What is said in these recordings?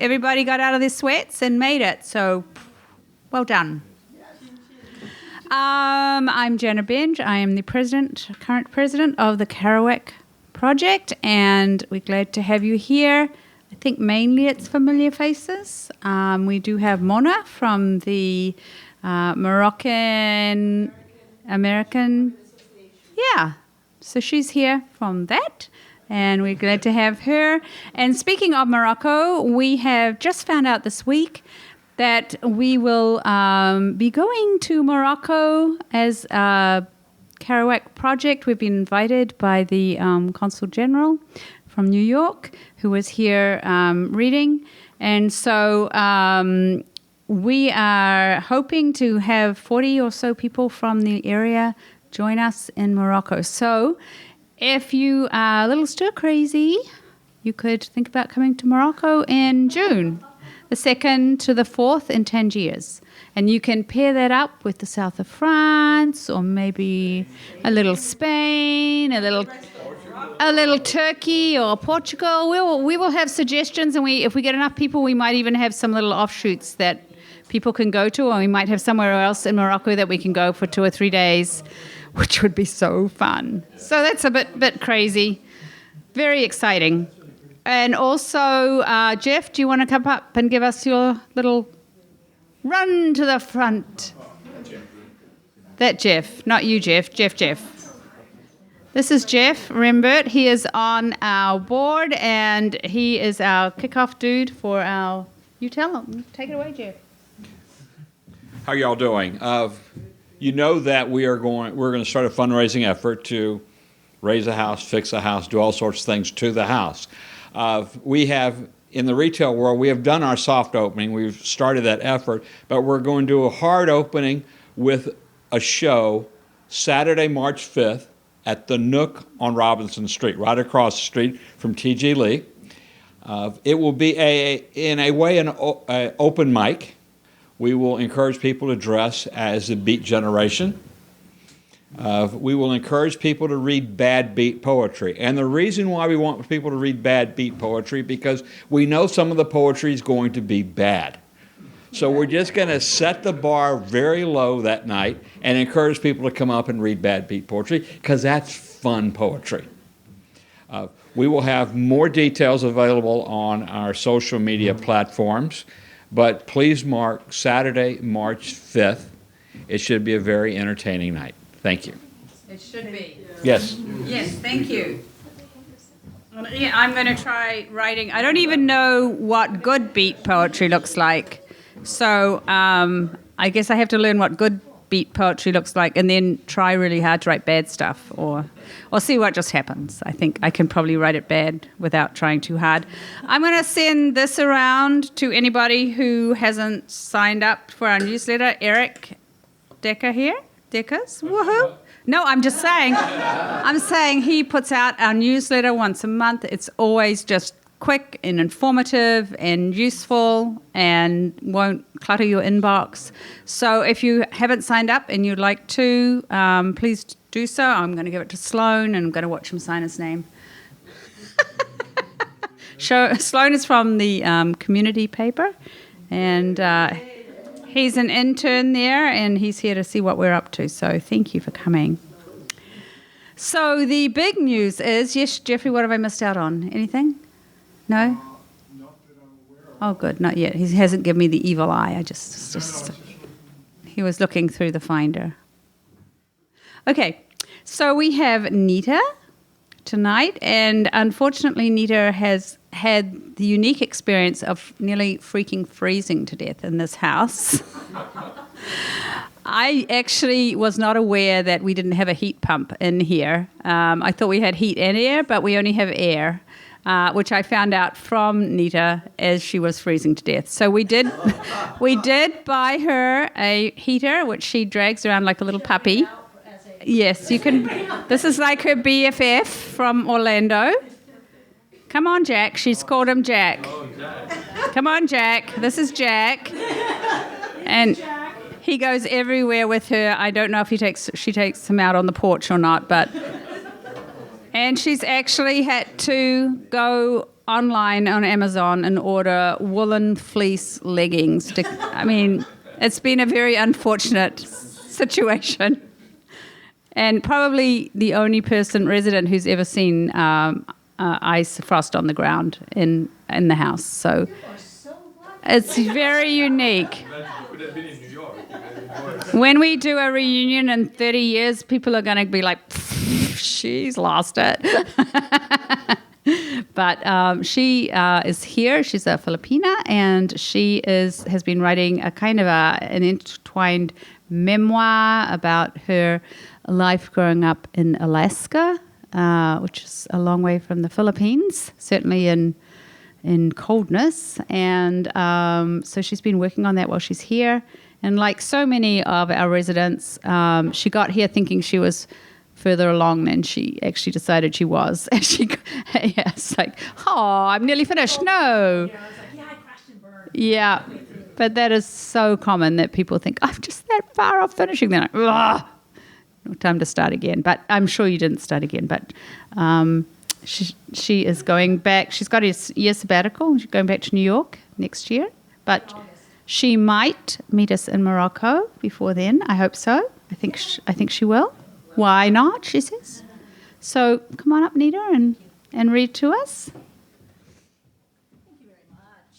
everybody got out of their sweats and made it. So, well done. I'm Jana Benj. I am the current president of the Kerouac Project, and we're glad to have you here. I think mainly it's familiar faces. We do have Mona from the Moroccan American. Yeah, so she's here from that, and we're glad to have her. And speaking of Morocco, we have just found out this week that we will be going to Morocco as a Kerouac Project. We've been invited by the Consul General from New York, who was here reading. And so we are hoping to have 40 or so people from the area join us in Morocco. So if you are a little stir crazy, you could think about coming to Morocco in June, the 2nd to the 4th in Tangiers. And you can pair that up with the south of France, or maybe a little Spain, a little Turkey or Portugal. We will have suggestions, and if we get enough people, we might even have some little offshoots that people can go to, or we might have somewhere else in Morocco that we can go for 2 or 3 days, which would be so fun. So that's a bit crazy. Very exciting. And also, Jeff, do you want to come up and give us your little run to the front? That Jeff, not you, Jeff. Jeff. This is Jeff Rembert. He is on our board, and he is our kickoff dude for our... You tell him. Take it away, Jeff. How y'all doing? You know that we're going to start a fundraising effort to raise a house, fix a house, do all sorts of things to the house. We have, in the retail world, we have done our soft opening. We've started that effort, but we're going to do a hard opening with a show Saturday, March 5th at the Nook on Robinson Street, right across the street from T.G. Lee. It will be, in a way, an open mic. We will encourage people to dress as the Beat Generation. We will encourage people to read bad beat poetry. And the reason why we want people to read bad beat poetry, because we know some of the poetry is going to be bad. So we're just going to set the bar very low that night and encourage people to come up and read bad beat poetry, because that's fun poetry. We will have more details available on our social media platforms, but please mark Saturday, March 5th. It should be a very entertaining night. Thank you. It should be. Yes. Yes, thank you. Yeah, I'm going to try writing. I don't even know what good beat poetry looks like. So I guess I have to learn what good beat poetry looks like and then try really hard to write bad stuff or see what just happens. I think I can probably write it bad without trying too hard. I'm going to send this around to anybody who hasn't signed up for our newsletter. Eric Decker here. Deckers? Woohoo! No, I'm just saying. I'm saying he puts out our newsletter once a month. It's always just quick and informative and useful and won't clutter your inbox. So if you haven't signed up and you'd like to, please do so. I'm going to give it to Sloan, and I'm going to watch him sign his name. Sloan is from the community paper, and he's an intern there, and he's here to see what we're up to. So thank you for coming. So the big news is, yes, Jeffrey, what have I missed out on? Anything? No? Not that I'm aware of. Oh, good, not yet. He hasn't given me the evil eye. He was looking through the finder. Okay, so we have Nita tonight, and unfortunately Nita has had the unique experience of nearly freaking freezing to death in this house. I actually was not aware that we didn't have a heat pump in here. I thought we had heat and air, but we only have air. Which I found out from Nita as she was freezing to death. So we did buy her a heater, which she drags around like a little puppy. Yes, you can. This is like her BFF from Orlando. Come on, Jack. She's called him Jack. Come on, Jack. This is Jack. And he goes everywhere with her. I don't know if she takes him out on the porch or not, but... And she's actually had to go online on Amazon and order woolen fleece leggings. I mean, it's been a very unfortunate situation. And probably the only resident who's ever seen ice frost on the ground in the house. So it's very unique. When we do a reunion in 30 years, people are going to be like, she's lost it. But she is here. She's a Filipina, and she has been writing a kind of an intertwined memoir about her life growing up in Alaska, which is a long way from the Philippines, certainly in coldness. And so she's been working on that while she's here. And like so many of our residents, she got here thinking she was further along than she actually decided she was. And it's like, oh, I'm nearly finished. No. Yeah, I was like, yeah, I crashed and burned. Yeah. But that is so common that people think, I'm just that far off finishing. They're like, ugh, no time to start again. But I'm sure you didn't start again. But she is going back. She's got a year sabbatical. She's going back to New York next year. But she might meet us in Morocco before then. I hope so. I think she will. Why not, she says. So come on up, Nita, and read to us. Thank you very much,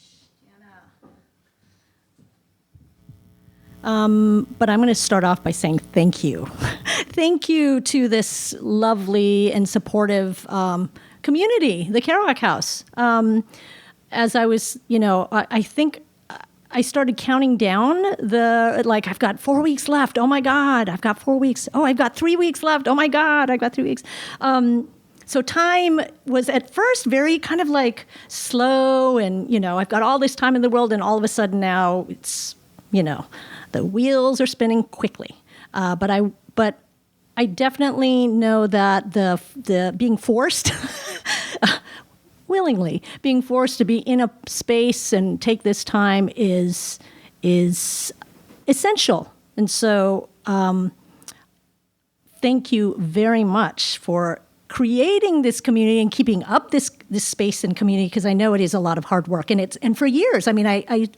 Jana. But I'm going to start off by saying thank you. Thank you to this lovely and supportive community, the Kerouac House. As I was, I think I started counting down I've got 4 weeks left. Oh my God, I've got 4 weeks. Oh, I've got 3 weeks left. Oh my God, I've got 3 weeks. So time was at first very kind of like slow and, I've got all this time in the world and all of a sudden now it's, the wheels are spinning quickly. But I definitely know that the being forced willingly being forced to be in a space and take this time is essential. And so thank you very much for creating this community and keeping up this space and community, because I know it is a lot of hard work, and for years. I mean, I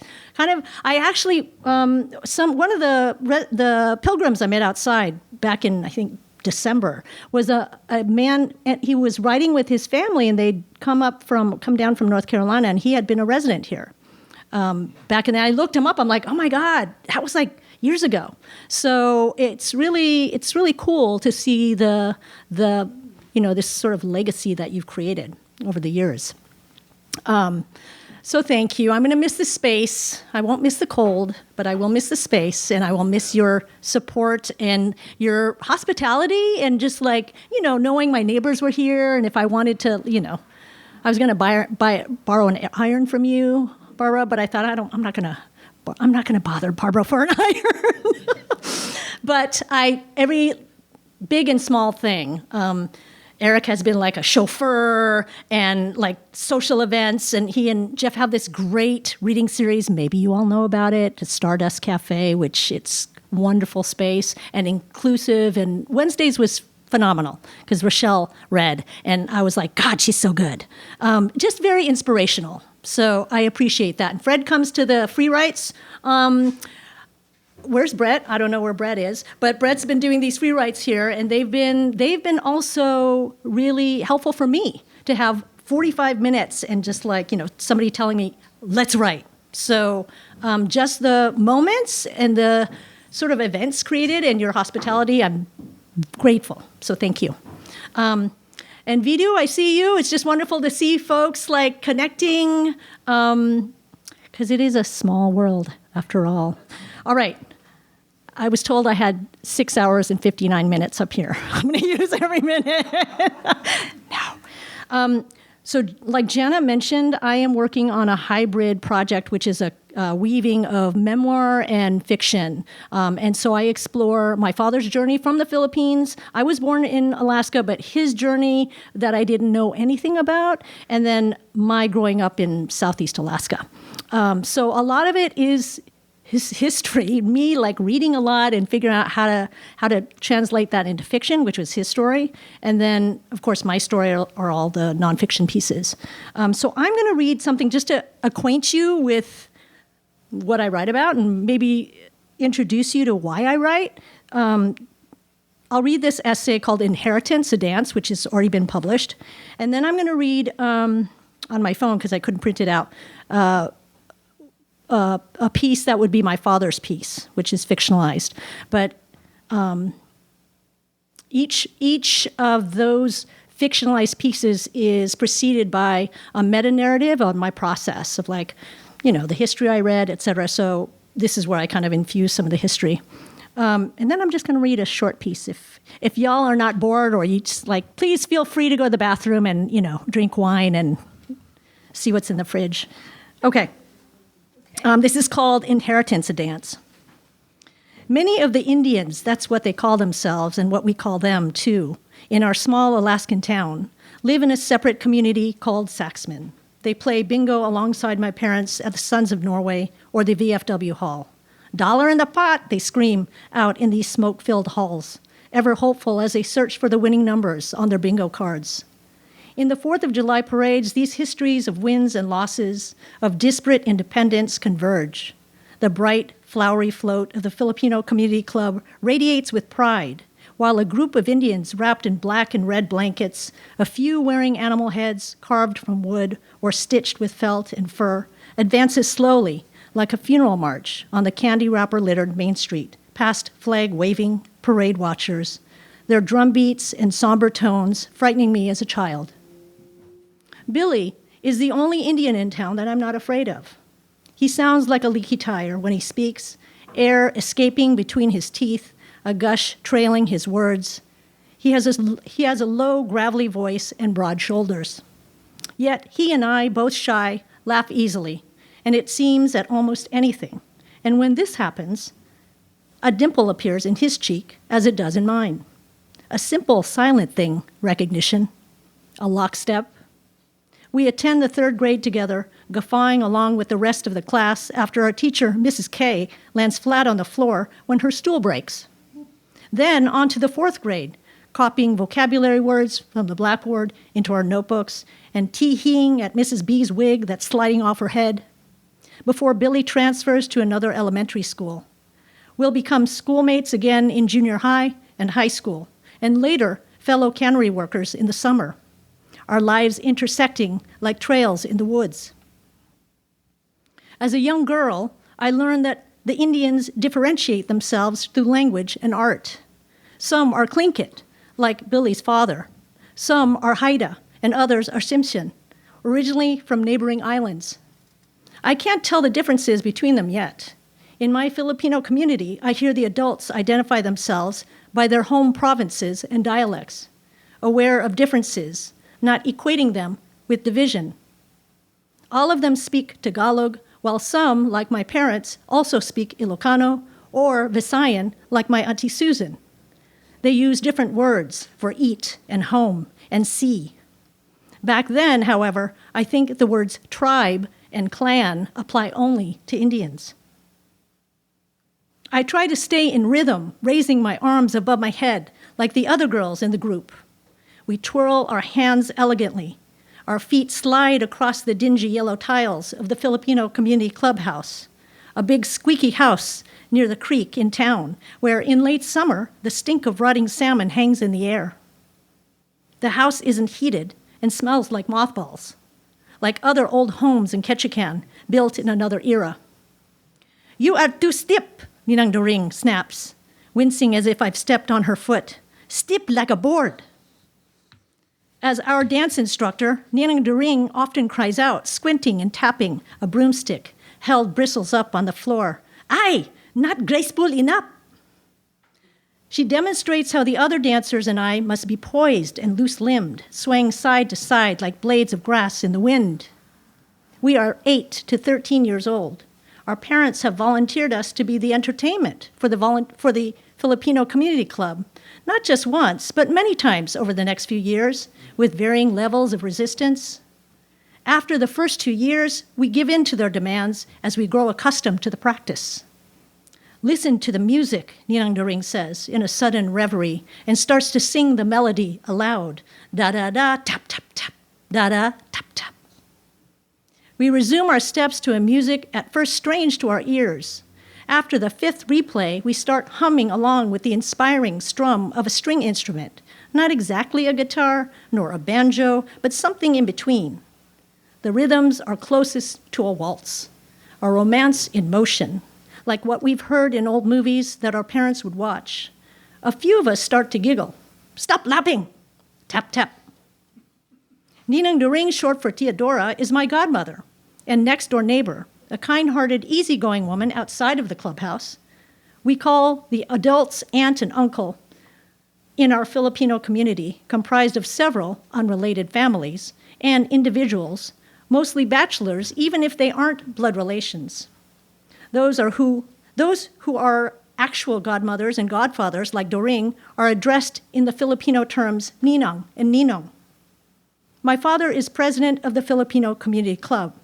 actually one of the pilgrims I met outside back in, I think, December was a man, and he was riding with his family, and they'd come down from North Carolina, and he had been a resident here back in the. I looked him up. I'm like, oh my God, that was like years ago. So it's really cool to see the this sort of legacy that you've created over the years. So thank you. I'm going to miss the space. I won't miss the cold, but I will miss the space, and I will miss your support and your hospitality, and just knowing my neighbors were here, and if I wanted to, I was going to borrow an iron from you, Barbara, but I thought I'm not going to bother Barbara for an iron. But every big and small thing. Eric has been like a chauffeur and like social events, and he and Jeff have this great reading series. Maybe you all know about it, the Stardust Cafe, which it's wonderful space and inclusive. And Wednesdays was phenomenal because Rochelle read, and I was like, God, she's so good. Just very inspirational. So I appreciate that. And Fred comes to the free writes. Where's Brett? I don't know where Brett is, but Brett's been doing these free writes here, and they've been also really helpful for me to have 45 minutes and just somebody telling me, let's write. So just the moments and the sort of events created and your hospitality, I'm grateful. So thank you. And Vidu, I see you. It's just wonderful to see folks connecting, because it is a small world after all. All right. I was told I had 6 hours and 59 minutes up here. I'm going to use every minute. No. So like Jana mentioned, I am working on a hybrid project, which is a weaving of memoir and fiction. And so I explore my father's journey from the Philippines. I was born in Alaska, but his journey that I didn't know anything about, and then my growing up in Southeast Alaska. So a lot of it is history, me like reading a lot and figuring out how to translate that into fiction, which was his story. And then, of course, my story are all the nonfiction pieces. So I'm going to read something just to acquaint you with what I write about and maybe introduce you to why I write. I'll read this essay called Inheritance, a Dance, which has already been published. And then I'm going to read on my phone, because I couldn't print it out, a piece that would be my father's piece, which is fictionalized. But each of those fictionalized pieces is preceded by a meta-narrative on my process of the history I read, et cetera. So this is where I kind of infuse some of the history. And then I'm just going to read a short piece. If y'all are not bored or you just please feel free to go to the bathroom and, drink wine and see what's in the fridge. Okay. This is called Inheritance, a Dance. Many of the Indians, that's what they call themselves and what we call them too, in our small Alaskan town, live in a separate community called Saxman. They play bingo alongside my parents at the Sons of Norway or the VFW Hall. "Dollar in the pot," they scream out in these smoke-filled halls, ever hopeful as they search for the winning numbers on their bingo cards. In the 4th of July parades, these histories of wins and losses, of disparate independence converge. The bright, flowery float of the Filipino Community Club radiates with pride, while a group of Indians wrapped in black and red blankets, a few wearing animal heads carved from wood or stitched with felt and fur, advances slowly, like a funeral march, on the candy wrapper-littered Main Street, past flag-waving parade watchers, their drum beats and somber tones frightening me as a child. Billy is the only Indian in town that I'm not afraid of. He sounds like a leaky tire when he speaks, air escaping between his teeth, a gush trailing his words. He has a low, gravelly voice and broad shoulders. Yet he and I, both shy, laugh easily, and it seems at almost anything. And when this happens, a dimple appears in his cheek as it does in mine. A simple, silent thing, recognition, a lockstep. We attend the 3rd grade together, guffawing along with the rest of the class after our teacher, Mrs. K, lands flat on the floor when her stool breaks. Then on to the 4th grade, copying vocabulary words from the blackboard into our notebooks and tee-heeing at Mrs. B's wig that's sliding off her head, before Billy transfers to another elementary school. We'll become schoolmates again in junior high and high school, and later fellow cannery workers in the summer, our lives intersecting like trails in the woods. As a young girl, I learned that the Indians differentiate themselves through language and art. Some are Tlingit, like Billy's father. Some are Haida, and others are Tsimshian, originally from neighboring islands. I can't tell the differences between them yet. In my Filipino community, I hear the adults identify themselves by their home provinces and dialects, aware of differences, not equating them with division. All of them speak Tagalog, while some, like my parents, also speak Ilocano or Visayan, like my Auntie Susan. They use different words for eat and home and see. Back then, however, I think the words tribe and clan apply only to Indians. I try to stay in rhythm, raising my arms above my head like the other girls in the group. We twirl our hands elegantly. Our feet slide across the dingy yellow tiles of the Filipino Community Clubhouse, a big squeaky house near the creek in town, where in late summer, the stink of rotting salmon hangs in the air. The house isn't heated and smells like mothballs, like other old homes in Ketchikan, built in another era. "You are too stiff," Ninang Doring snaps, wincing as if I've stepped on her foot. "Stiff like a board." As our dance instructor, Ninang Doring often cries out, squinting and tapping a broomstick, held bristles up on the floor. "Ay, not graceful enough." She demonstrates how the other dancers and I must be poised and loose-limbed, swaying side to side like blades of grass in the wind. We are 8 to 13 years old. Our parents have volunteered us to be the entertainment for the Filipino Community Club, not just once, but many times over the next few years, with varying levels of resistance. After the first 2 years, we give in to their demands as we grow accustomed to the practice. Listen to the music, Ninang Doring says in a sudden reverie, and starts to sing the melody aloud. Da-da-da, tap-tap-tap, da-da, tap-tap. We resume our steps to a music at first strange to our ears. After the fifth replay, we start humming along with the inspiring strum of a string instrument, not exactly a guitar nor a banjo, but something in between. The rhythms are closest to a waltz, a romance in motion, like what we've heard in old movies that our parents would watch. A few of us start to giggle. Stop lapping! Tap, tap. Ninang Doring, short for Theodora, is my godmother and next-door neighbor, a kind-hearted, easygoing woman outside of the clubhouse. We call the adults aunt and uncle in our Filipino community, comprised of several unrelated families and individuals, mostly bachelors, even if they aren't blood relations. Those who are actual godmothers and godfathers, like Doring, are addressed in the Filipino terms ninang and ninong. My father is president of the Filipino Community Club,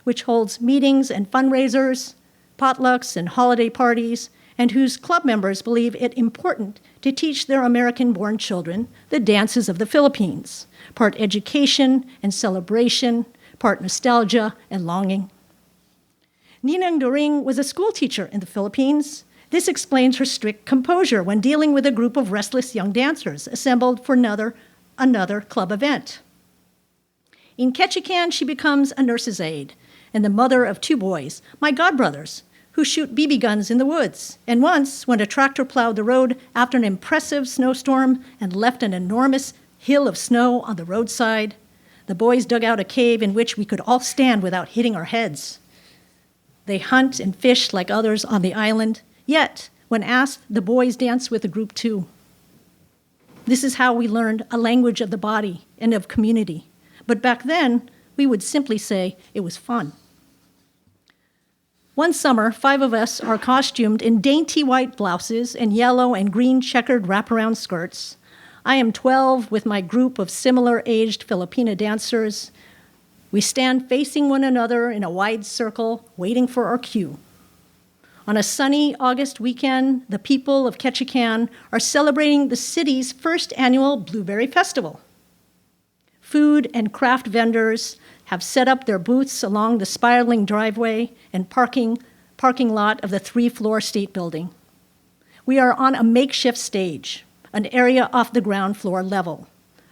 which holds meetings and fundraisers, potlucks and holiday parties, and whose club members believe it important to teach their American-born children the dances of the Philippines, part education and celebration, part nostalgia and longing. Ninang Doring was a school teacher in the Philippines. This explains her strict composure when dealing with a group of restless young dancers assembled for another club event. In Ketchikan, she becomes a nurse's aide and the mother of two boys, my godbrothers, who shoot BB guns in the woods. And once, when a tractor plowed the road after an impressive snowstorm and left an enormous hill of snow on the roadside, the boys dug out a cave in which we could all stand without hitting our heads. They hunt and fish like others on the island, yet, when asked, the boys dance with the group too. This is how we learned a language of the body and of community. But back then, we would simply say it was fun. One summer, 5 of us are costumed in dainty white blouses and yellow and green checkered wraparound skirts. I am 12 with my group of similar-aged Filipina dancers. We stand facing one another in a wide circle, waiting for our cue. On a sunny August weekend, the people of Ketchikan are celebrating the city's first annual Blueberry Festival. Food and craft vendors have set up their booths along the spiraling driveway and parking lot of the 3-floor state building. We are on a makeshift stage, an area off the ground floor level.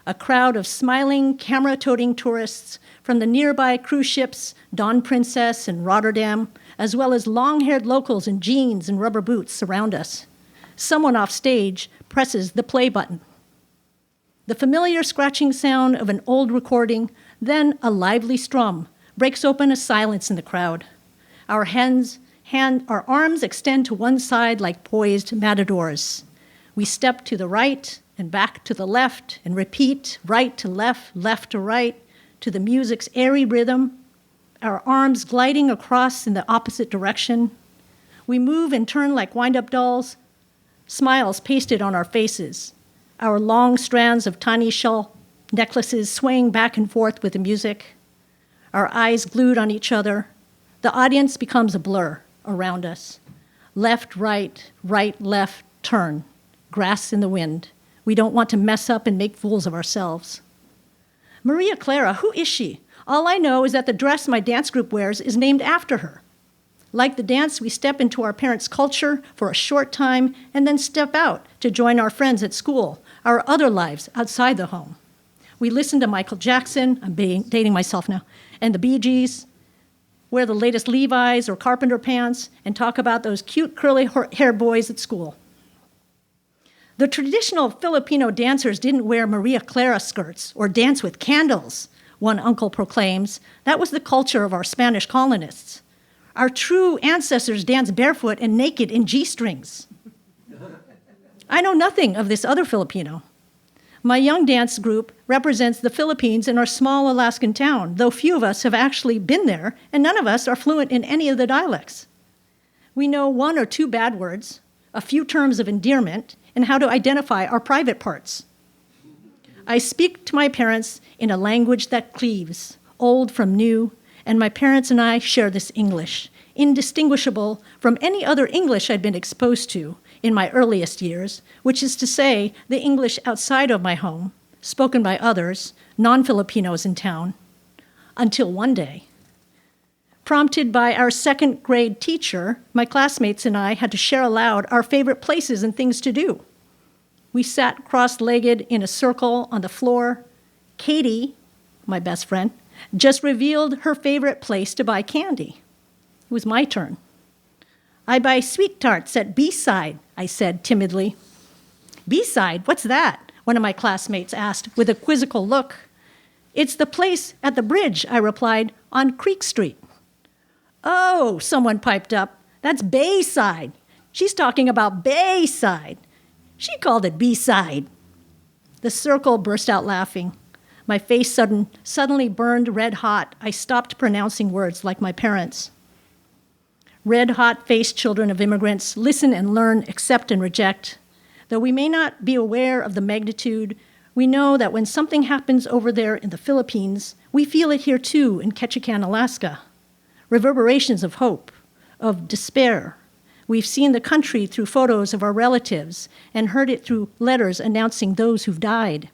A crowd of smiling, camera-toting tourists from the nearby cruise ships Dawn Princess and Rotterdam, as well as long-haired locals in jeans and rubber boots surround us. Someone off stage presses the play button. The familiar scratching sound of an old recording, then a lively strum, breaks open a silence in the crowd. Our arms extend to one side like poised matadors. We step to the right and back to the left and repeat right to left, left to right, to the music's airy rhythm, our arms gliding across in the opposite direction. We move and turn like wind-up dolls, smiles pasted on our faces, our long strands of tiny shell necklaces swaying back and forth with the music, our eyes glued on each other. The audience becomes a blur around us. Left, right, left, turn, grass in the wind. We don't want to mess up and make fools of ourselves. Maria Clara, who is she? All I know is that the dress my dance group wears is named after her. Like the dance, we step into our parents' culture for a short time and then step out to join our friends at school, our other lives outside the home. We listen to Michael Jackson, I'm dating myself now, and the Bee Gees, wear the latest Levi's or Carpenter pants, and talk about those cute curly hair boys at school. The traditional Filipino dancers didn't wear Maria Clara skirts or dance with candles, one uncle proclaims. That was the culture of our Spanish colonists. Our true ancestors danced barefoot and naked in G-strings. I know nothing of this other Filipino. My young dance group represents the Philippines in our small Alaskan town, though few of us have actually been there, and none of us are fluent in any of the dialects. We know 1 or 2 bad words, a few terms of endearment, and how to identify our private parts. I speak to my parents in a language that cleaves, old from new, and my parents and I share this English. indistinguishable from any other English I'd been exposed to in my earliest years, which is to say, the English outside of my home, spoken by others, non-Filipinos in town, until one day. Prompted by our second grade teacher, my classmates and I had to share aloud our favorite places and things to do. We sat cross-legged in a circle on the floor. Katie, my best friend, just revealed her favorite place to buy candy. It was my turn. I buy sweet tarts at B-side, I said timidly. B-side, what's that? One of my classmates asked with a quizzical look. It's the place at the bridge, I replied, on Creek Street. Oh, someone piped up, that's Bayside. She's talking about Bayside. She called it B-side. The circle burst out laughing. My face suddenly burned red hot. I stopped pronouncing words like my parents. Red-hot-faced children of immigrants listen and learn, accept and reject. Though we may not be aware of the magnitude, we know that when something happens over there in the Philippines, we feel it here too in Ketchikan, Alaska. Reverberations of hope, of despair. We've seen the country through photos of our relatives and heard it through letters announcing those who've died.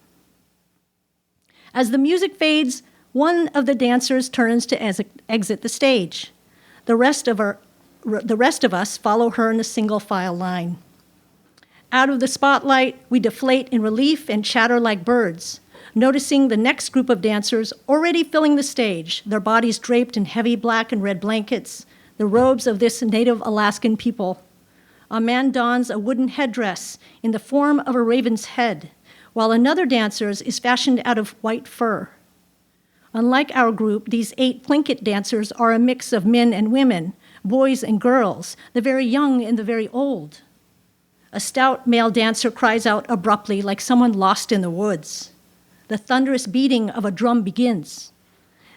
As the music fades, one of the dancers turns to exit the stage. The rest of us follow her in a single file line. Out of the spotlight, we deflate in relief and chatter like birds, noticing the next group of dancers already filling the stage, their bodies draped in heavy black and red blankets, the robes of this native Alaskan people. A man dons a wooden headdress in the form of a raven's head, while another dancer's is fashioned out of white fur. Unlike our group, these 8 Tlingit dancers are a mix of men and women, boys and girls, the very young and the very old. A stout male dancer cries out abruptly like someone lost in the woods. The thunderous beating of a drum begins.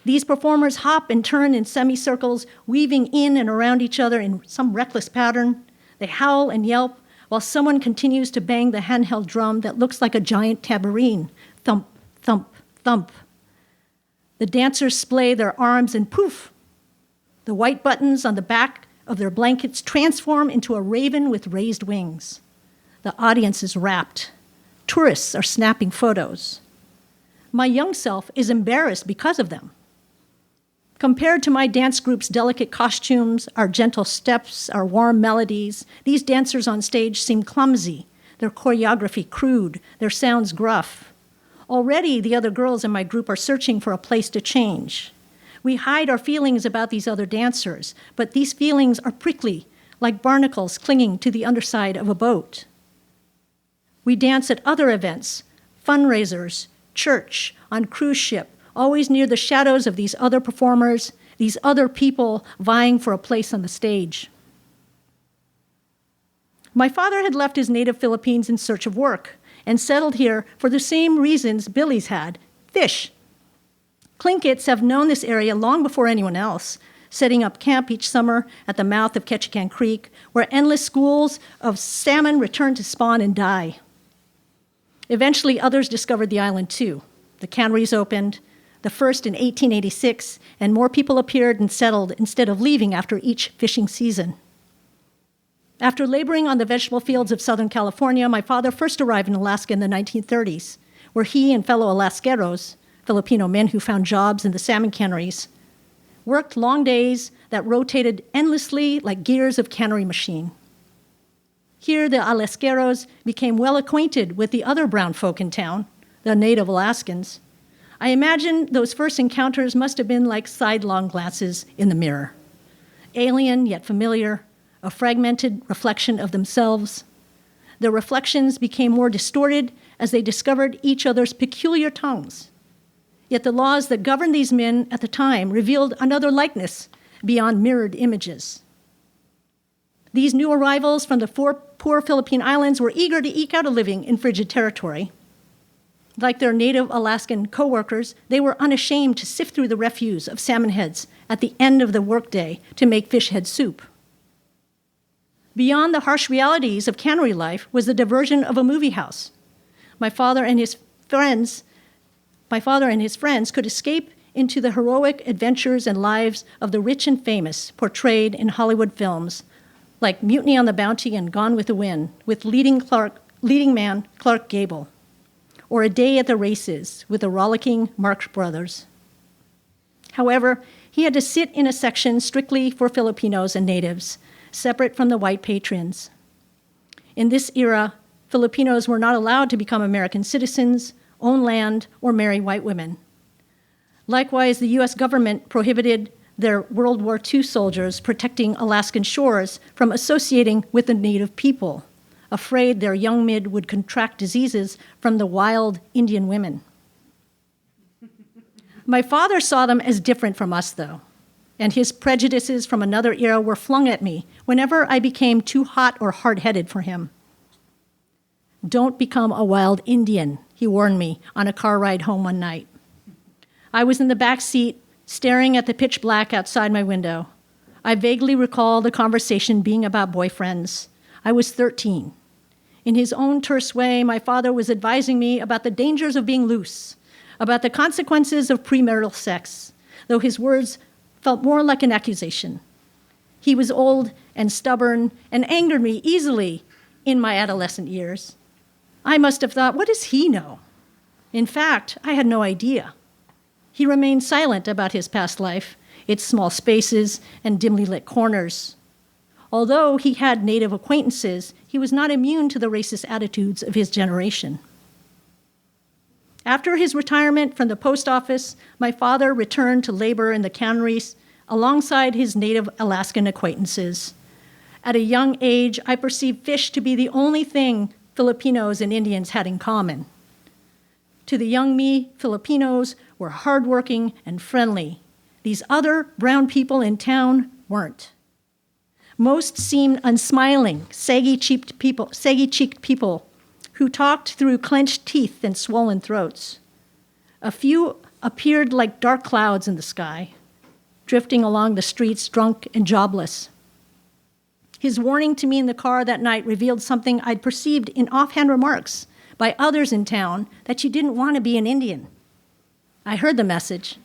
These performers hop and turn in semicircles, weaving in and around each other in some reckless pattern. They howl and yelp while someone continues to bang the handheld drum that looks like a giant tambourine. Thump, thump, thump. The dancers splay their arms and poof! The white buttons on the back of their blankets transform into a raven with raised wings. The audience is rapt. Tourists are snapping photos. My young self is embarrassed because of them. Compared to my dance group's delicate costumes, our gentle steps, our warm melodies, these dancers on stage seem clumsy, their choreography crude, their sounds gruff. Already, the other girls in my group are searching for a place to change. We hide our feelings about these other dancers, but these feelings are prickly, like barnacles clinging to the underside of a boat. We dance at other events, fundraisers, church, on cruise ship, always near the shadows of these other performers, these other people vying for a place on the stage. My father had left his native Philippines in search of work and settled here for the same reasons Billy's had, fish. Tlinkits have known this area long before anyone else, setting up camp each summer at the mouth of Ketchikan Creek, where endless schools of salmon return to spawn and die. Eventually, others discovered the island too. The canneries opened, the first in 1886, and more people appeared and settled instead of leaving after each fishing season. After laboring on the vegetable fields of Southern California, my father first arrived in Alaska in the 1930s, where he and fellow Alaskeros, Filipino men who found jobs in the salmon canneries, worked long days that rotated endlessly like gears of cannery machine. Here, the Alaskeros became well acquainted with the other brown folk in town, the native Alaskans. I imagine those first encounters must have been like sidelong glances in the mirror. Alien yet familiar, a fragmented reflection of themselves. The reflections became more distorted as they discovered each other's peculiar tongues. Yet the laws that governed these men at the time revealed another likeness beyond mirrored images. These new arrivals from the 4 poor Philippine islands were eager to eke out a living in frigid territory. Like their native Alaskan co-workers, they were unashamed to sift through the refuse of salmon heads at the end of the workday to make fish head soup. Beyond the harsh realities of cannery life was the diversion of a movie house. My father and his friends could escape into the heroic adventures and lives of the rich and famous portrayed in Hollywood films, like Mutiny on the Bounty and Gone with the Wind, with leading man Clark Gable, or A Day at the Races with the rollicking Marx Brothers. However, he had to sit in a section strictly for Filipinos and natives, separate from the white patrons. In this era, Filipinos were not allowed to become American citizens, own land, or marry white women. Likewise, the US government prohibited their World War II soldiers protecting Alaskan shores from associating with the native people, afraid their young men would contract diseases from the wild Indian women. My father saw them as different from us, though, and his prejudices from another era were flung at me whenever I became too hot or hard-headed for him. "Don't become a wild Indian," he warned me on a car ride home one night. I was in the back seat, staring at the pitch black outside my window. I vaguely recall the conversation being about boyfriends. I was 13. In his own terse way, my father was advising me about the dangers of being loose, about the consequences of premarital sex, though his words felt more like an accusation. He was old and stubborn and angered me easily in my adolescent years. I must have thought, what does he know? In fact, I had no idea. He remained silent about his past life, its small spaces and dimly lit corners. Although he had native acquaintances, he was not immune to the racist attitudes of his generation. After his retirement from the post office, my father returned to labor in the canneries alongside his native Alaskan acquaintances. At a young age, I perceived fish to be the only thing Filipinos and Indians had in common. To the young me, Filipinos were hardworking and friendly. These other brown people in town weren't. Most seemed unsmiling, saggy-cheeked people who talked through clenched teeth and swollen throats. A few appeared like dark clouds in the sky, drifting along the streets drunk and jobless. His warning to me in the car that night revealed something I'd perceived in offhand remarks by others in town, that you didn't want to be an Indian. I heard the message,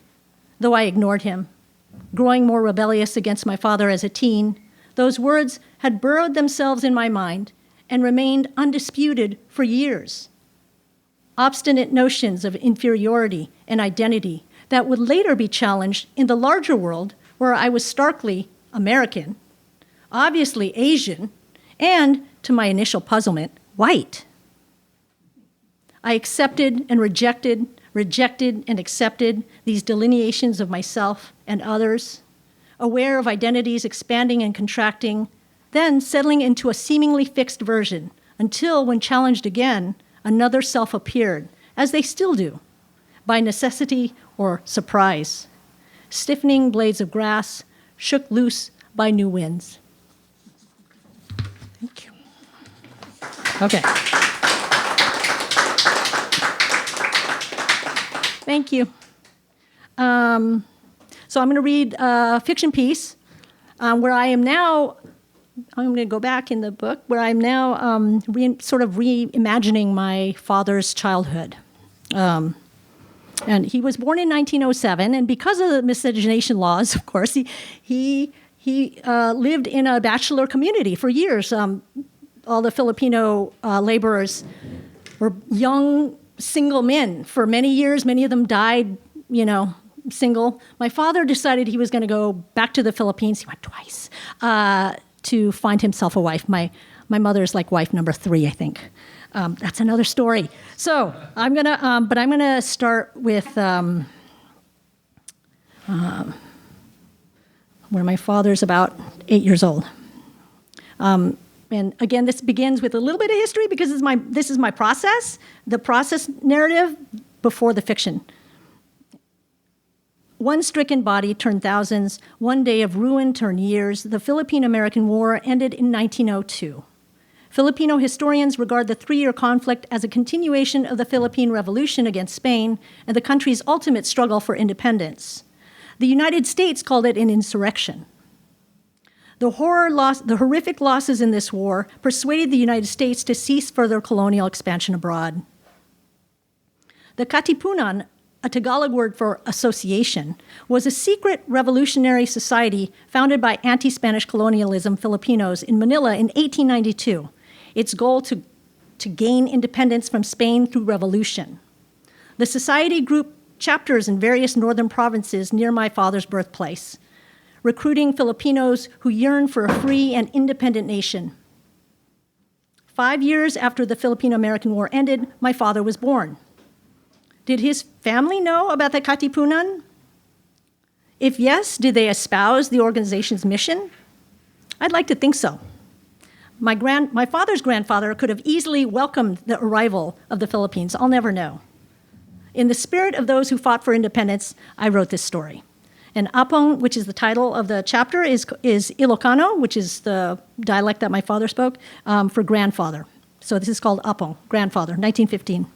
though I ignored him. Growing more rebellious against my father as a teen, those words had burrowed themselves in my mind and remained undisputed for years. Obstinate notions of inferiority and identity that would later be challenged in the larger world where I was starkly American, obviously Asian, and, to my initial puzzlement, white. I accepted and rejected and accepted these delineations of myself and others, aware of identities expanding and contracting, then settling into a seemingly fixed version until, when challenged again, another self appeared, as they still do, by necessity or surprise. Stiffening blades of grass shook loose by new winds. Thank you. Okay. Thank you. So I'm going to read a fiction piece where I am now, I'm going to go back in the book, where I'm now sort of reimagining my father's childhood. And he was born in 1907, and because of the miscegenation laws, of course, he lived in a bachelor community for years. All the Filipino laborers were young, single men for many years. Many of them died, single. My father decided he was going to go back to the Philippines. He went twice to find himself a wife. My mother's like wife number 3, I think. That's another story. So I'm gonna start with where my father's about 8 years old. And again, this begins with a little bit of history because this is my process, the process narrative before the fiction. One stricken body turned thousands, one day of ruin turned years. The Philippine-American War ended in 1902. Filipino historians regard the 3-year conflict as a continuation of the Philippine Revolution against Spain and the country's ultimate struggle for independence. The United States called it an insurrection. The horrific losses in this war persuaded the United States to cease further colonial expansion abroad. The Katipunan a Tagalog word for association, was a secret revolutionary society founded by anti-Spanish colonialism Filipinos in Manila in 1892. Its goal to gain independence from Spain through revolution. The society grouped chapters in various northern provinces near my father's birthplace, recruiting Filipinos who yearned for a free and independent nation. 5 years after the Filipino-American War ended, my father was born. Did his family know about the Katipunan? If yes, did they espouse the organization's mission? I'd like to think so. My father's grandfather could have easily welcomed the arrival of the Philippines. I'll never know. In the spirit of those who fought for independence, I wrote this story. And Apong, which is the title of the chapter, is Ilocano, which is the dialect that my father spoke, for grandfather. So this is called Apong, grandfather, 1915.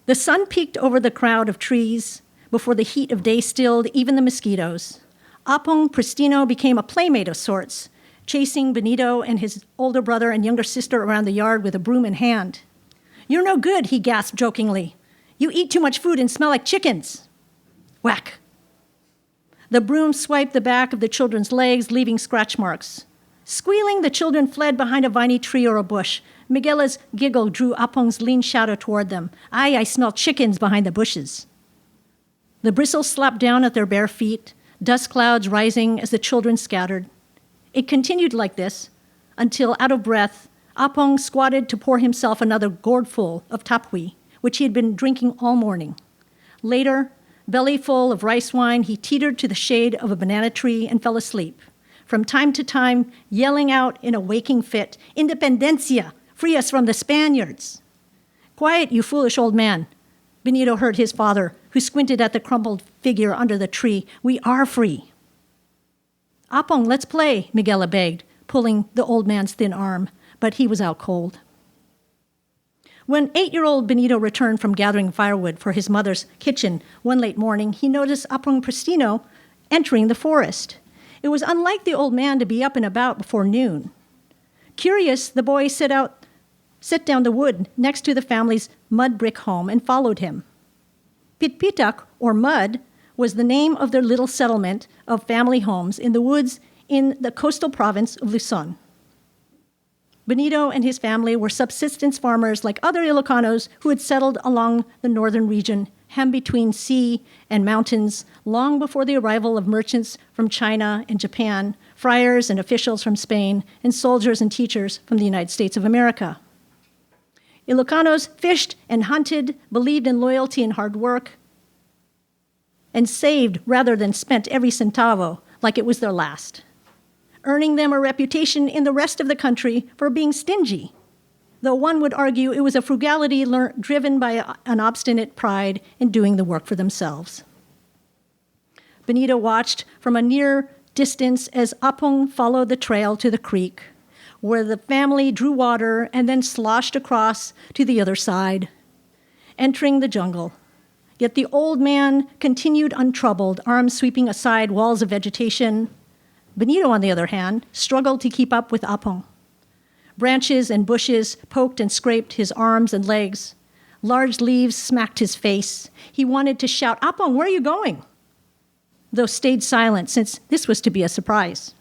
The sun peeked over the crowd of trees before the heat of day stilled even the mosquitoes. Apong Pristino became a playmate of sorts, chasing Benito and his older brother and younger sister around the yard with a broom in hand. "You're no good," he gasped jokingly. "You eat too much food and smell like chickens." Whack. The broom swiped the back of the children's legs, leaving scratch marks. Squealing, the children fled behind a viney tree or a bush. Miguela's giggle drew Apong's lean shadow toward them. I smell chickens behind the bushes." The bristles slapped down at their bare feet, dust clouds rising as the children scattered. It continued like this until, out of breath, Apong squatted to pour himself another gourdful of tapui, which he had been drinking all morning. Later, belly full of rice wine, he teetered to the shade of a banana tree and fell asleep, from time to time yelling out in a waking fit, "Independencia! Free us from the Spaniards!" "Quiet, you foolish old man," Benito heard his father, who squinted at the crumpled figure under the tree. "We are free." "Apong, let's play," Miguela begged, pulling the old man's thin arm, but he was out cold. When 8-year-old Benito returned from gathering firewood for his mother's kitchen one late morning, he noticed Apong Pristino entering the forest. It was unlike the old man to be up and about before noon. Curious, the boy set down the wood next to the family's mud brick home and followed him. Pitpitak, or Mud, was the name of their little settlement of family homes in the woods in the coastal province of Luzon. Benito and his family were subsistence farmers like other Ilocanos who had settled along the northern region, hemmed between sea and mountains, long before the arrival of merchants from China and Japan, friars and officials from Spain, and soldiers and teachers from the United States of America. Ilocanos fished and hunted, believed in loyalty and hard work, and saved rather than spent every centavo like it was their last, earning them a reputation in the rest of the country for being stingy, though one would argue it was a frugality driven by an obstinate pride in doing the work for themselves. Benito watched from a near distance as Apong followed the trail to the creek, where the family drew water and then sloshed across to the other side, entering the jungle. Yet the old man continued untroubled, arms sweeping aside walls of vegetation. Benito, on the other hand, struggled to keep up with Apong. Branches and bushes poked and scraped his arms and legs. Large leaves smacked his face. He wanted to shout, "Apong, where are you going?" though stayed silent since this was to be a surprise.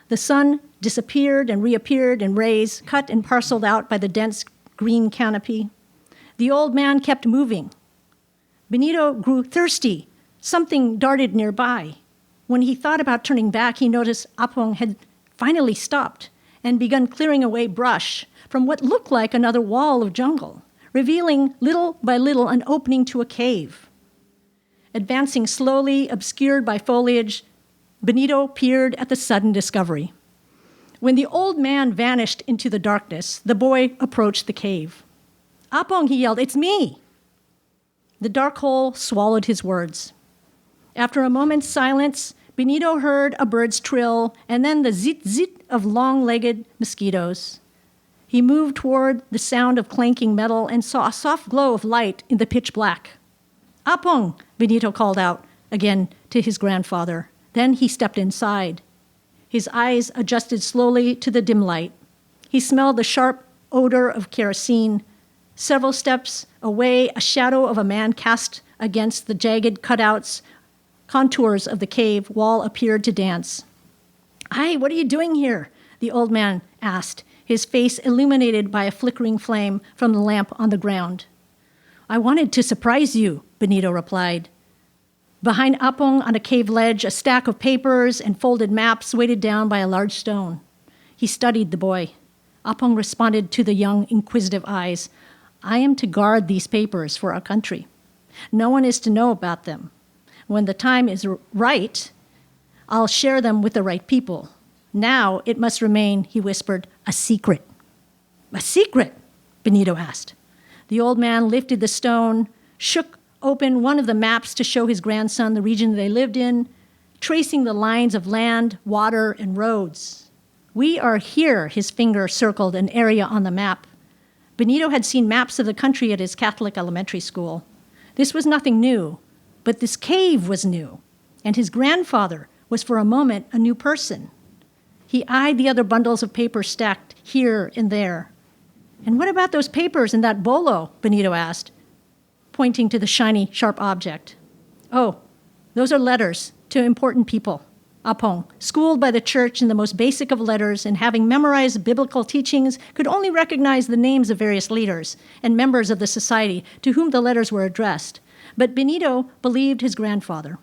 The sun disappeared and reappeared in rays, cut and parceled out by the dense green canopy. The old man kept moving. Benito grew thirsty. Something darted nearby. When he thought about turning back, he noticed Apong had finally stopped and begun clearing away brush from what looked like another wall of jungle, revealing little by little an opening to a cave. Advancing slowly, obscured by foliage, Benito peered at the sudden discovery. When the old man vanished into the darkness, the boy approached the cave. "Apong," he yelled, "it's me!" The dark hole swallowed his words. After a moment's silence, Benito heard a bird's trill and then the zit-zit of long-legged mosquitoes. He moved toward the sound of clanking metal and saw a soft glow of light in the pitch black. "Apong," Benito called out again to his grandfather. Then he stepped inside. His eyes adjusted slowly to the dim light. He smelled the sharp odor of kerosene, Several steps away, a shadow of a man cast against the jagged cutouts, contours of the cave wall appeared to dance. "Hi, what are you doing here?" the old man asked, his face illuminated by a flickering flame from the lamp on the ground. "I wanted to surprise you," Benito replied. Behind Apong on a cave ledge, a stack of papers and folded maps weighted down by a large stone. He studied the boy. Apong responded to the young, inquisitive eyes. "I am to guard these papers for our country. No one is to know about them. When the time is right, I'll share them with the right people. Now it must remain," he whispered, "a secret." "A secret?" Benito asked. The old man lifted the stone, shook open one of the maps to show his grandson the region they lived in, tracing the lines of land, water, and roads. "We are here," his finger circled an area on the map. Benito had seen maps of the country at his Catholic elementary school. This was nothing new, but this cave was new, and his grandfather was for a moment a new person. He eyed the other bundles of paper stacked here and there. "And what about those papers in that bolo?" Benito asked, pointing to the shiny, sharp object. "Oh, those are letters to important people." Apong, schooled by the church in the most basic of letters and having memorized biblical teachings, could only recognize the names of various leaders and members of the society to whom the letters were addressed. But Benito believed his grandfather.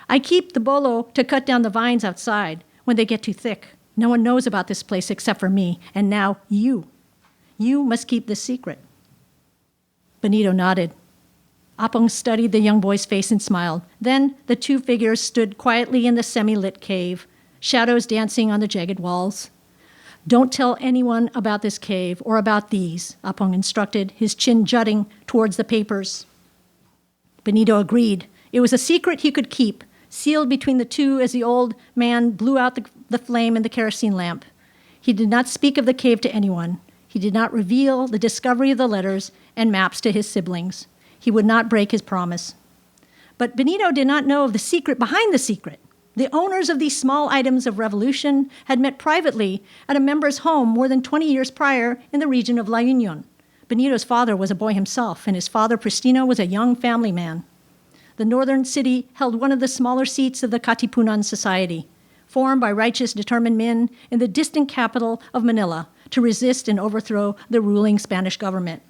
"I keep the bolo to cut down the vines outside when they get too thick. No one knows about this place except for me, and now you. You must keep this secret." Benito nodded. Apong studied the young boy's face and smiled. Then the two figures stood quietly in the semi-lit cave, shadows dancing on the jagged walls. "Don't tell anyone about this cave or about these," Apong instructed, his chin jutting towards the papers. Benito agreed. It was a secret he could keep, sealed between the two as the old man blew out the flame in the kerosene lamp. He did not speak of the cave to anyone. He did not reveal the discovery of the letters and maps to his siblings. He would not break his promise. But Benito did not know of the secret behind the secret. The owners of these small items of revolution had met privately at a member's home more than 20 years prior in the region of La Union. Benito's father was a boy himself, and his father, Pristino, was a young family man. The northern city held one of the smaller seats of the Katipunan society, formed by righteous, determined men in the distant capital of Manila to resist and overthrow the ruling Spanish government.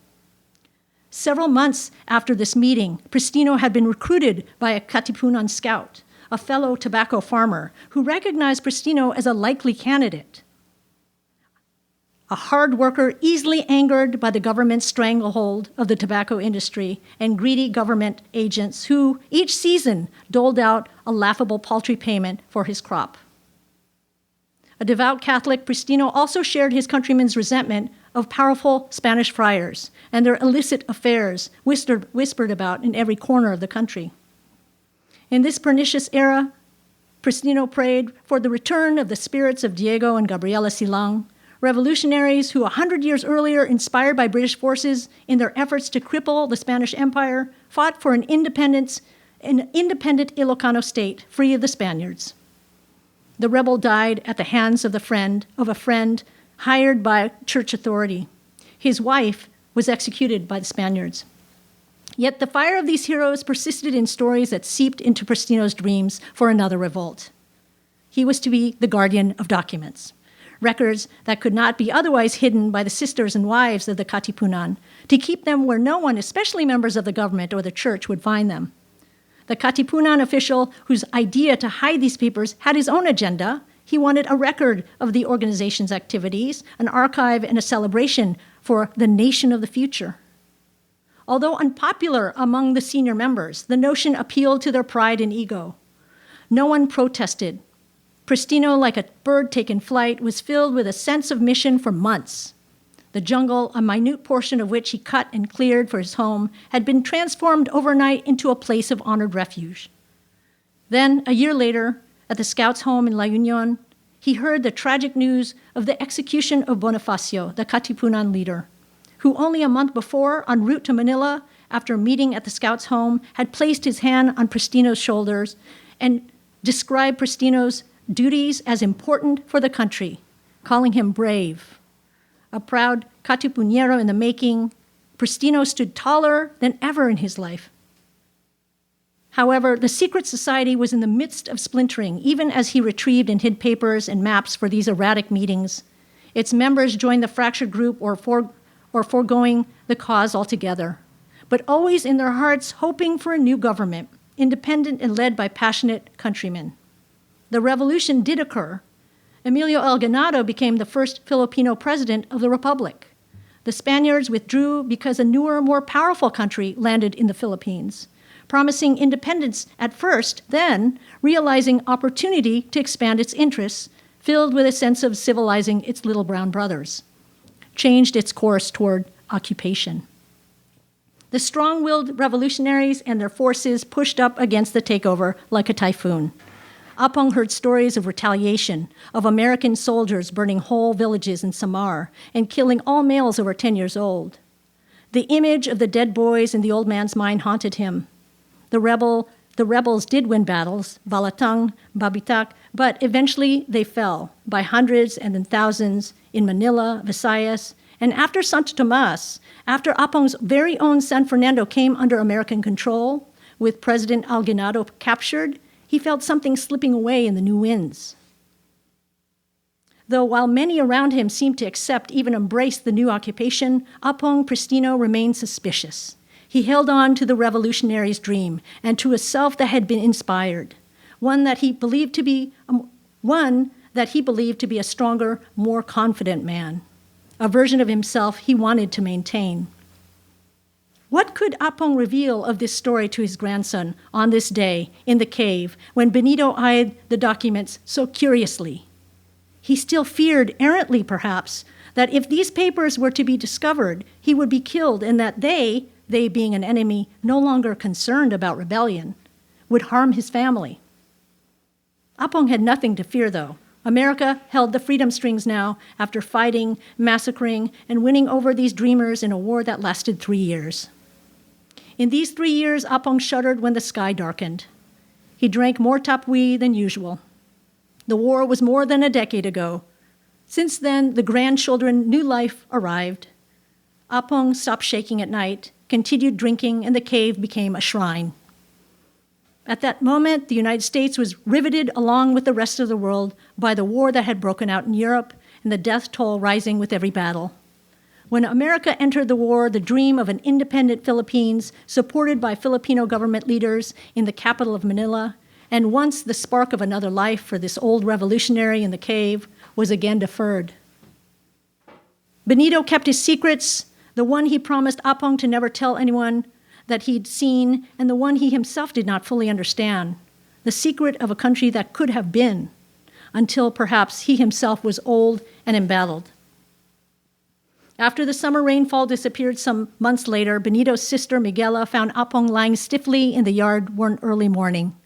Several months after this meeting, Pristino had been recruited by a Katipunan scout, a fellow tobacco farmer, who recognized Pristino as a likely candidate. A hard worker easily angered by the government's stranglehold of the tobacco industry and greedy government agents who, each season, doled out a laughable paltry payment for his crop. A devout Catholic, Pristino also shared his countrymen's resentment of powerful Spanish friars and their illicit affairs whispered about in every corner of the country. In this pernicious era, Pristino prayed for the return of the spirits of Diego and Gabriela Silang, revolutionaries who 100 years earlier, inspired by British forces in their efforts to cripple the Spanish Empire, fought for an independent Ilocano state free of the Spaniards. The rebel died at the hands of a friend hired by church authority. His wife was executed by the Spaniards. Yet the fire of these heroes persisted in stories that seeped into Pristino's dreams for another revolt. He was to be the guardian of documents, records that could not be otherwise hidden by the sisters and wives of the Katipunan, to keep them where no one, especially members of the government or the church, would find them. The Katipunan official whose idea to hide these papers had his own agenda. He wanted a record of the organization's activities, an archive, and a celebration for the nation of the future. Although unpopular among the senior members, the notion appealed to their pride and ego. No one protested. Pristino, like a bird taking flight, was filled with a sense of mission for months. The jungle, a minute portion of which he cut and cleared for his home, had been transformed overnight into a place of honored refuge. Then, a year later, at the scouts' home in La Union, he heard the tragic news of the execution of Bonifacio, the Katipunan leader, who only a month before, en route to Manila, after a meeting at the scouts' home, had placed his hand on Pristino's shoulders and described Pristino's duties as important for the country, calling him brave. A proud Katipunero in the making, Pristino stood taller than ever in his life. However, the secret society was in the midst of splintering, even as he retrieved and hid papers and maps for these erratic meetings. Its members joined the fractured group or foregoing the cause altogether, but always in their hearts hoping for a new government, independent and led by passionate countrymen. The revolution did occur. Emilio Alganado became the first Filipino president of the Republic. The Spaniards withdrew because a newer, more powerful country landed in the Philippines, promising independence at first, then realizing opportunity to expand its interests, filled with a sense of civilizing its little brown brothers, changed its course toward occupation. The strong-willed revolutionaries and their forces pushed up against the takeover like a typhoon. Apong heard stories of retaliation, of American soldiers burning whole villages in Samar and killing all males over 10 years old. The image of the dead boys in the old man's mind haunted him. The rebels did win battles, Balatang, Babitak, but eventually they fell by hundreds and then thousands in Manila, Visayas, and after Santo Tomas, after Apong's very own San Fernando came under American control, with President Alganado captured, he felt something slipping away in the new winds. Though while many around him seemed to accept, even embrace the new occupation, Apong Pristino remained suspicious. He held on to the revolutionary's dream and to a self that had been inspired, one that he believed to be a stronger, more confident man, a version of himself he wanted to maintain. What could Apong reveal of this story to his grandson on this day in the cave when Benito eyed the documents so curiously? He still feared, errantly perhaps, that if these papers were to be discovered, he would be killed and that they being an enemy no longer concerned about rebellion, would harm his family. Apong had nothing to fear, though. America held the freedom strings now after fighting, massacring, and winning over these dreamers in a war that lasted 3 years. In these 3 years, Apong shuddered when the sky darkened. He drank more tapui than usual. The war was more than a decade ago. Since then, the grandchildren, new life arrived. Apong stopped shaking at night, continued drinking, and the cave became a shrine. At that moment, the United States was riveted along with the rest of the world by the war that had broken out in Europe and the death toll rising with every battle. When America entered the war, the dream of an independent Philippines, supported by Filipino government leaders in the capital of Manila, and once the spark of another life for this old revolutionary in the cave, was again deferred. Benito kept his secrets, the one he promised Apong to never tell anyone that he'd seen, and the one he himself did not fully understand, the secret of a country that could have been, until perhaps he himself was old and embattled. After the summer rainfall disappeared some months later, Benito's sister, Miguela, found Apong lying stiffly in the yard one early morning.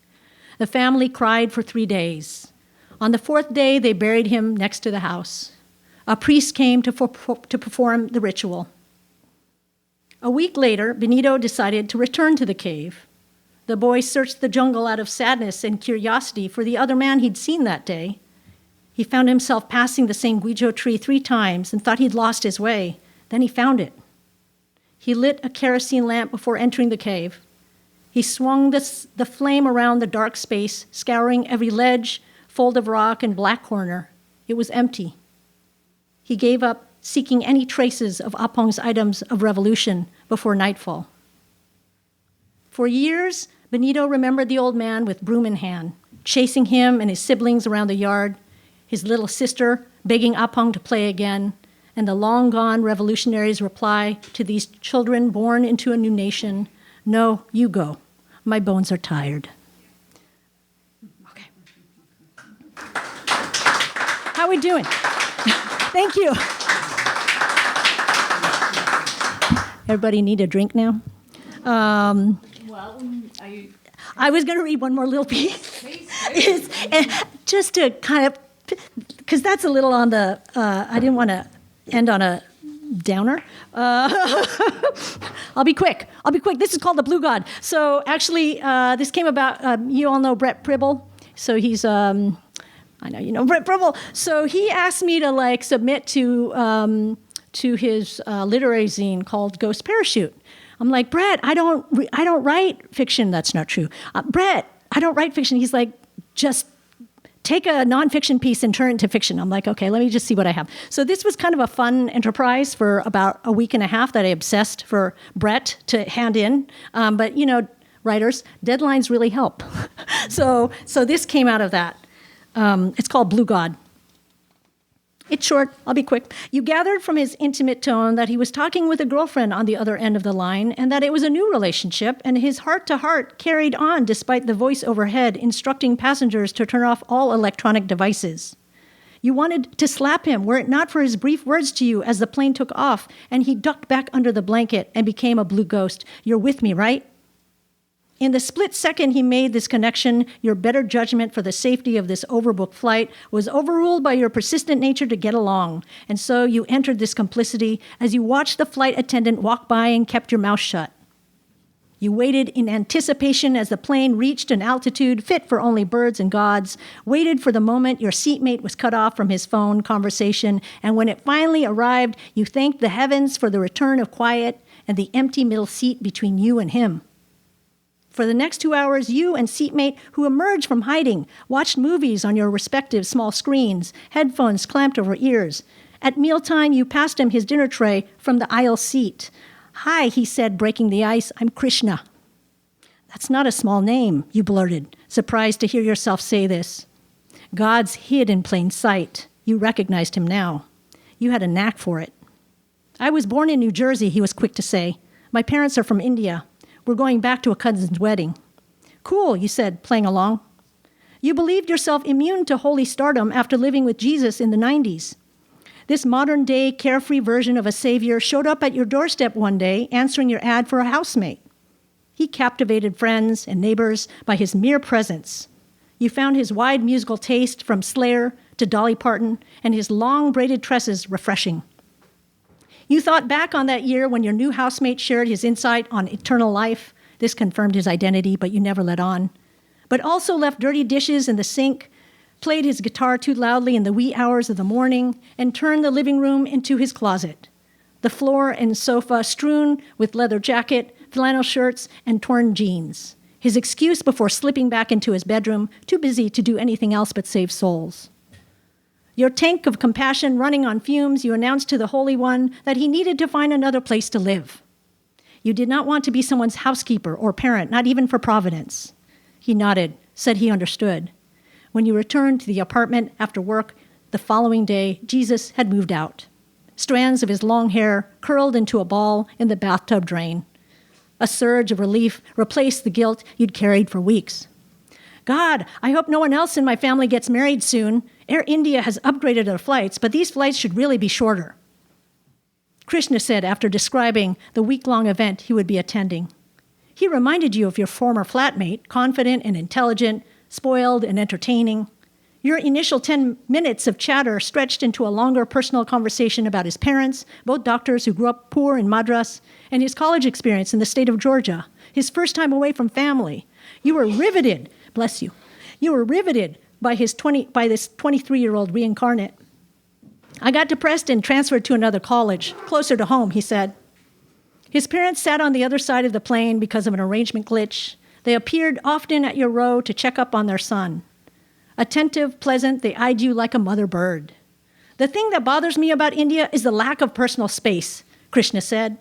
The family cried for 3 days. On the 4th day, they buried him next to the house. A priest came to perform the ritual. A week later, Benito decided to return to the cave. The boy searched the jungle out of sadness and curiosity for the other man he'd seen that day. He found himself passing the same guijo tree 3 times and thought he'd lost his way. Then he found it. He lit a kerosene lamp before entering the cave. He swung the flame around the dark space, scouring every ledge, fold of rock, and black corner. It was empty. He gave up seeking any traces of Apong's items of revolution before nightfall. For years, Benito remembered the old man with broom in hand, chasing him and his siblings around the yard, his little sister begging Apong to play again, and the long-gone revolutionary's reply to these children born into a new nation, "No, you go. My bones are tired." Okay. How are we doing? Thank you. Everybody need a drink now? I was going to read one more little piece. And just to kind of, because that's a little on the, I didn't want to end on a downer. I'll be quick. This is called The Blue God. So actually, this came about, you all know Brett Pribble. So he's, I know you know Brett Pribble. So he asked me to submit to to his literary zine called Ghost Parachute. I'm like, Brett, I don't write fiction. That's not true. Brett, I don't write fiction. He's like, just take a nonfiction piece and turn it into fiction. I'm like, okay, let me just see what I have. So this was kind of a fun enterprise for about a week and a half that I obsessed for Brett to hand in. But writers, deadlines really help. So this came out of that. It's called Blue God. It's short. I'll be quick. You gathered from his intimate tone that he was talking with a girlfriend on the other end of the line and that it was a new relationship, and his heart-to-heart carried on despite the voice overhead instructing passengers to turn off all electronic devices. You wanted to slap him were it not for his brief words to you as the plane took off and he ducked back under the blanket and became a blue ghost. You're with me, right? In the split second he made this connection, your better judgment for the safety of this overbooked flight was overruled by your persistent nature to get along. And so you entered this complicity as you watched the flight attendant walk by and kept your mouth shut. You waited in anticipation as the plane reached an altitude fit for only birds and gods, waited for the moment your seatmate was cut off from his phone conversation, and when it finally arrived, you thanked the heavens for the return of quiet and the empty middle seat between you and him. For the next 2 hours, you and seatmate who emerged from hiding watched movies on your respective small screens, headphones clamped over ears. At mealtime, you passed him his dinner tray from the aisle seat. Hi, he said, breaking the ice, I'm Krishna. That's not a small name, you blurted, surprised to hear yourself say this. God's hid in plain sight. You recognized him now. You had a knack for it. I was born in New Jersey, he was quick to say. My parents are from India. We're going back to a cousin's wedding. Cool, you said, playing along. You believed yourself immune to holy stardom after living with Jesus in the 90s. This modern-day carefree version of a savior showed up at your doorstep one day, answering your ad for a housemate. He captivated friends and neighbors by his mere presence. You found his wide musical taste from Slayer to Dolly Parton and his long braided tresses refreshing. You thought back on that year when your new housemate shared his insight on eternal life. This confirmed his identity, but you never let on. But also left dirty dishes in the sink, played his guitar too loudly in the wee hours of the morning, and turned the living room into his closet. The floor and sofa strewn with leather jacket, flannel shirts, and torn jeans. His excuse before slipping back into his bedroom, too busy to do anything else but save souls. Your tank of compassion running on fumes, you announced to the Holy One that he needed to find another place to live. You did not want to be someone's housekeeper or parent, not even for Providence. He nodded, said he understood. When you returned to the apartment after work the following day, Jesus had moved out. Strands of his long hair curled into a ball in the bathtub drain. A surge of relief replaced the guilt you'd carried for weeks. God, I hope no one else in my family gets married soon. Air India has upgraded their flights, but these flights should really be shorter. Krishna said after describing the week-long event he would be attending. He reminded you of your former flatmate, confident and intelligent, spoiled and entertaining. Your initial 10 minutes of chatter stretched into a longer personal conversation about his parents, both doctors who grew up poor in Madras, and his college experience in the state of Georgia, his first time away from family. You were riveted, bless you, you were riveted by this 23-year-old reincarnate. I got depressed and transferred to another college, closer to home, he said. His parents sat on the other side of the plane because of an arrangement glitch. They appeared often at your row to check up on their son. Attentive, pleasant, they eyed you like a mother bird. The thing that bothers me about India is the lack of personal space, Krishna said.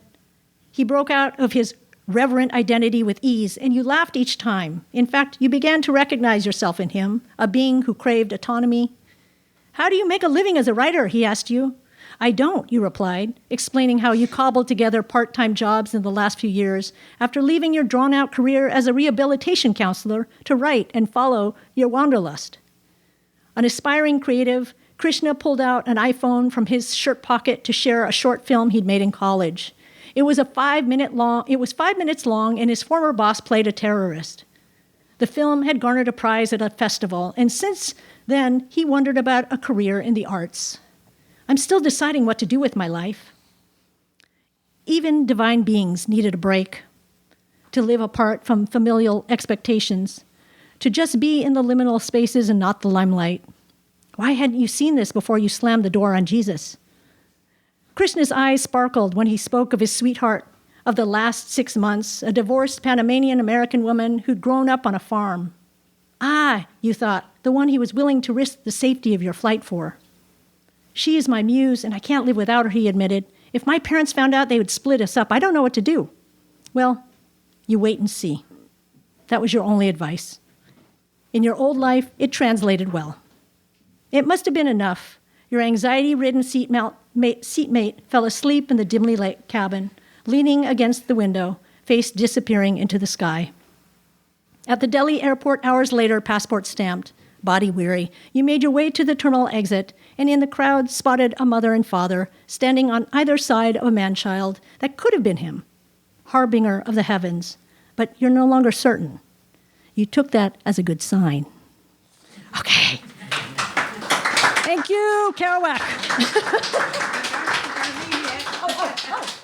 He broke out of his reverent identity with ease, and you laughed each time. In fact, you began to recognize yourself in him, a being who craved autonomy. How do you make a living as a writer, he asked you. I don't, you replied, explaining how you cobbled together part-time jobs in the last few years after leaving your drawn-out career as a rehabilitation counselor to write and follow your wanderlust. An aspiring creative, Krishna pulled out an iPhone from his shirt pocket to share a short film he'd made in college. It was 5 minutes long, and his former boss played a terrorist. The film had garnered a prize at a festival, and since then, he wondered about a career in the arts. I'm still deciding what to do with my life. Even divine beings needed a break, to live apart from familial expectations, to just be in the liminal spaces and not the limelight. Why hadn't you seen this before you slammed the door on Jesus? Krishna's eyes sparkled when he spoke of his sweetheart of the last 6 months, a divorced Panamanian American woman who'd grown up on a farm. Ah, you thought, the one he was willing to risk the safety of your flight for. She is my muse, and I can't live without her, he admitted. If my parents found out, they would split us up. I don't know what to do. Well, you wait and see. That was your only advice. In your old life, it translated well. It must have been enough. Your anxiety-ridden seatmate fell asleep in the dimly lit cabin, leaning against the window, face disappearing into the sky. At the Delhi airport hours later, passport stamped, body weary, you made your way to the terminal exit, and in the crowd spotted a mother and father standing on either side of a man-child that could have been him, harbinger of the heavens, but you're no longer certain. You took that as a good sign. Okay. Thank you, Kerouac. Oh.